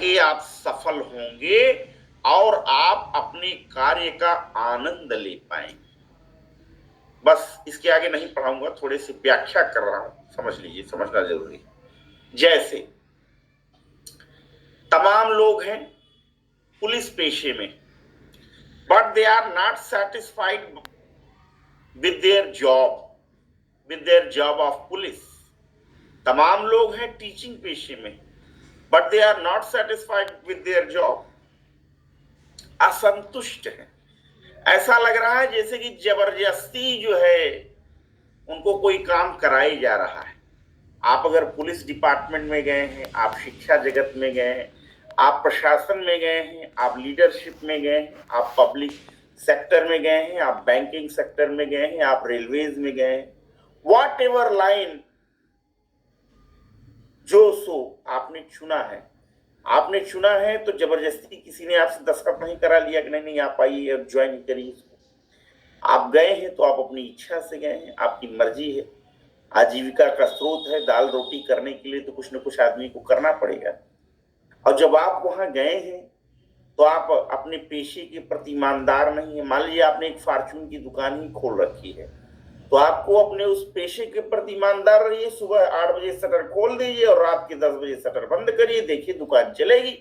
करके आप सफल होंगे और आप अपने कार्य का आनंद ले पाएंगे। बस इसके आगे नहीं पढ़ाऊंगा, थोड़ी सी व्याख्या कर रहा हूं, समझ लीजिए, समझना जरूरी है। जैसे तमाम लोग हैं पुलिस पेशे में, but they are not satisfied with their job of police. तमाम लोग हैं टीचिंग पेशे में, but they are not satisfied with their job, असंतुष्ट हैं। ऐसा लग रहा है जैसे कि जबरदस्ती जो है उनको कोई काम कराई जा रहा है। आप अगर पुलिस डिपार्टमेंट में गए हैं, आप शिक्षा जगत में गए हैं, आप प्रशासन में गए हैं, आप लीडरशिप में गए हैं, आप पब्लिक सेक्टर में गए हैं, आप बैंकिंग सेक्टर में गए हैं, आप रेलवेज में गए हैं, वॉट एवर लाइन जो सो आपने चुना है, आपने चुना है तो जबरदस्ती किसी ने आपसे दस्तखत नहीं करा लिया कि नहीं नहीं आप आइए और ज्वाइन करिए इसको। आप गए हैं तो आप अपनी इच्छा से गए हैं, आपकी मर्जी है। आजीविका का स्रोत है, दाल रोटी करने के लिए तो कुछ न कुछ आदमी को करना पड़ेगा। और जब आप वहां गए हैं तो आप अपने पेशे के प्रति ईमानदार नहीं है। मान लीजिए आपने एक फार्चून की दुकान ही खोल रखी है, तो आपको अपने उस पेशे के प्रति ईमानदार रहिए। सुबह 8 बजे शटर खोल दीजिए और रात के 10 बजे शटर बंद करिए, देखिए दुकान चलेगी।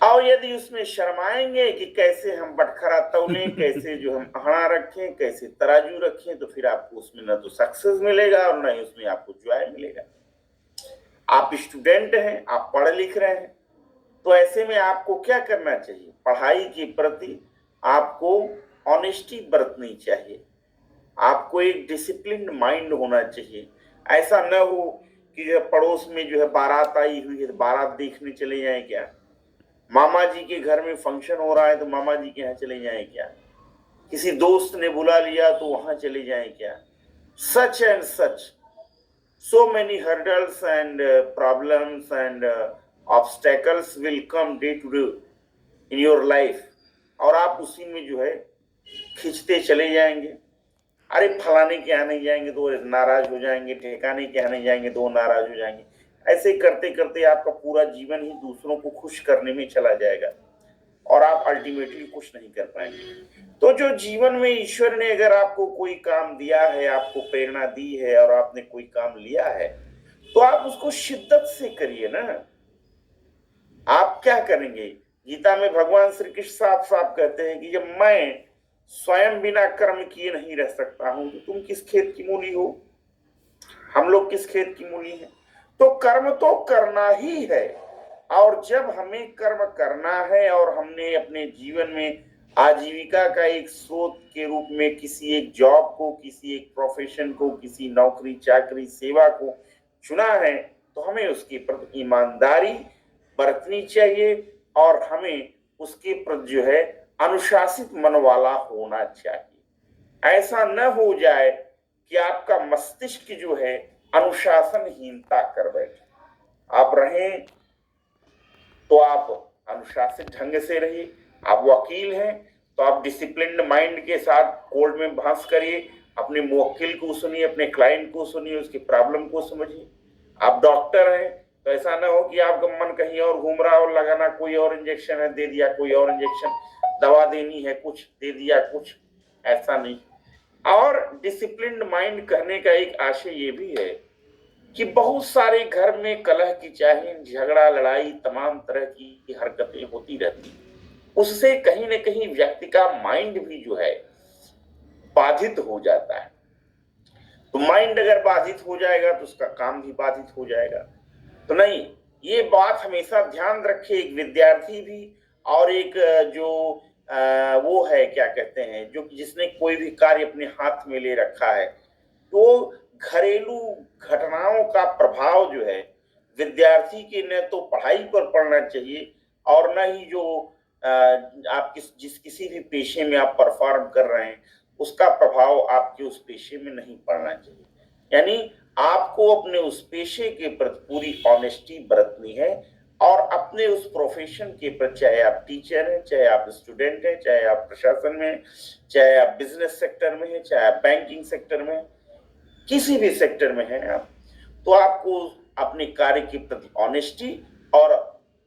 और यदि उसमें शर्माएंगे कि कैसे हम बटखरा तौलें, कैसे जो हम अहड़ा रखें, कैसे तराजू रखें, तो फिर आपको उसमें न तो सक्सेस मिलेगा और न ही उसमें आपको जॉय मिलेगा। आप स्टूडेंट हैं, आप पढ़ लिख रहे हैं, तो ऐसे में आपको क्या करना चाहिए? पढ़ाई के प्रति आपको ऑनेस्टी बरतनी चाहिए, आपको एक डिसिप्लिन माइंड होना चाहिए। ऐसा न हो कि जो पड़ोस में जो है बारात आई हुई है, बारात देखने चले जाएं क्या? मामा जी के घर में फंक्शन हो रहा है तो मामा जी के यहाँ चले जाएं क्या? किसी दोस्त ने बुला लिया तो वहां चले जाएं क्या? Such and such, so many hurdles and problems and obstacles will come day to day in your life, और आप उसी में जो है खींचते चले जाएंगे। अरे फलाने के यहाँ नहीं जाएंगे तो नाराज हो जाएंगे, ठेकाने के यहाँ नहीं जाएंगे तो नाराज हो जाएंगे। ऐसे करते करते आपका पूरा जीवन ही दूसरों को खुश करने में चला जाएगा और आप अल्टीमेटली कुछ नहीं कर पाएंगे। तो जो जीवन में ईश्वर ने अगर आपको कोई काम दिया है, आपको प्रेरणा दी है और आपने कोई काम लिया है, तो आप उसको शिद्दत से करिए ना। आप क्या करेंगे? गीता में भगवान श्री कृष्ण साफ साफ कहते हैं कि जब मैं स्वयं बिना कर्म किए नहीं रह सकता हूं तो तुम किस खेत की मूली हो? हम लोग किस खेत की मूली हैं? तो कर्म तो करना ही है, और जब हमें कर्म करना है और हमने अपने जीवन में आजीविका का एक स्रोत के रूप में किसी एक जॉब को, किसी एक प्रोफेशन को, किसी नौकरी चाकरी सेवा को चुना है, तो हमें उसके प्रति ईमानदारी बरतनी चाहिए और हमें उसके प्रति जो है अनुशासित मन वाला होना चाहिए। ऐसा न हो जाए कि आपका मस्तिष्क जो है अनुशासनहीनता कर बैठे। आप रहें तो आप अनुशासित ढंग से रहिए। आप वकील हैं तो आप डिसिप्लिन्ड माइंड के साथ कोर्ट में बहस करिए, अपने मुवक्किल को सुनिए, अपने क्लाइंट को सुनिए, उसकी प्रॉब्लम को समझिए। आप डॉक्टर हैं तो ऐसा ना हो कि आपका मन कहीं और घूम रहा हो, लगाना कोई और इंजेक्शन है, दे दिया कोई और इंजेक्शन, दवा देनी है कुछ, दे दिया कुछ, ऐसा नहीं। और डिसिप्लिन्ड माइंड कहने का एक आशय ये भी है कि बहुत सारे घर में कलह की चाहे, झगड़ा लड़ाई तमाम तरह की हरकतें होती रहती, उससे कहीं ना कहीं व्यक्ति का माइंड भी जो है बाधित हो जाता है। तो माइंड अगर बाधित हो जाएगा तो उसका काम भी बाधित हो जाएगा। तो नहीं, ये बात हमेशा ध्यान रखे एक विद्यार्थी भी और एक जो वो है क्या कहते हैं, जो जिसने कोई भी कार्य अपने हाथ में ले रखा है, तो घरेलू घटनाओं का प्रभाव जो है विद्यार्थी के न तो पढ़ाई पर पड़ना चाहिए और न ही जो आप किसी भी पेशे में आप परफॉर्म कर रहे हैं उसका प्रभाव आपके उस पेशे में नहीं पड़ना चाहिए। यानी आपको अपने उस पेशे के प्रति पूरी ऑनेस्टी बरतनी है और अपने उस प्रोफेशन के प्रति, चाहे आप टीचर हैं, चाहे आप स्टूडेंट हैं, चाहे आप प्रशासन में हैं, चाहे आप बिजनेस सेक्टर में हैं, चाहे आप बैंकिंग सेक्टर में हैं, किसी भी सेक्टर में हैं आप, तो आपको अपने कार्य के प्रति ऑनेस्टी और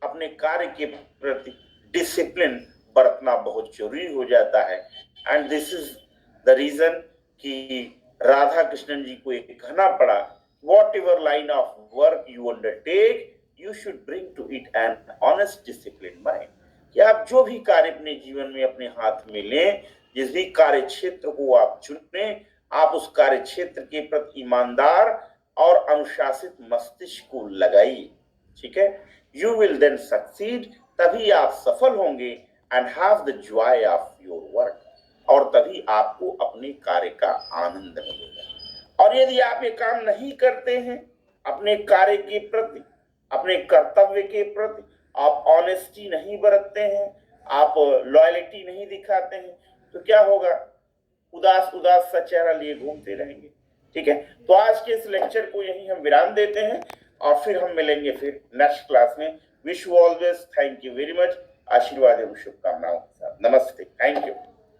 अपने कार्य के प्रति डिसिप्लिन बरतना बहुत जरूरी हो जाता है। And this is the reason कि राधा कृष्णन जी को एक कहना पड़ा, whatever line of work you undertake you should bring to it an honest discipline mind, कि आप जो भी कार्य अपने जीवन में अपने हाथ में लें, जिस भी कार्य क्षेत्र को आप चुने, आप उस कार्य क्षेत्र के प्रति ईमानदार और अनुशासित मस्तिष्क को लगाइए। ठीक है, यू विल देन सक्सीड, तभी आप सफल होंगे, and have the Joy of your work, और तभी आपको अपने कार्य का आनंद मिलेगा। और यदि आप ये काम नहीं करते हैं, अपने कार्य के प्रति, अपने कर्तव्य के प्रति आप ऑनेस्टी नहीं बरतते हैं, आप लॉयल्टी नहीं दिखाते हैं, तो क्या होगा? उदास उदास सा चेहरा लिए घूमते रहेंगे। ठीक है, तो आज के इस लेक्चर को यहीं हम विराम देते हैं और फिर हम मिलेंगे फिर नेक्स्ट क्लास में। Wish you always, thank you very much, आशीर्वाद एवं शुभकामनाओं के साथ, नमस्ते, थैंक यू।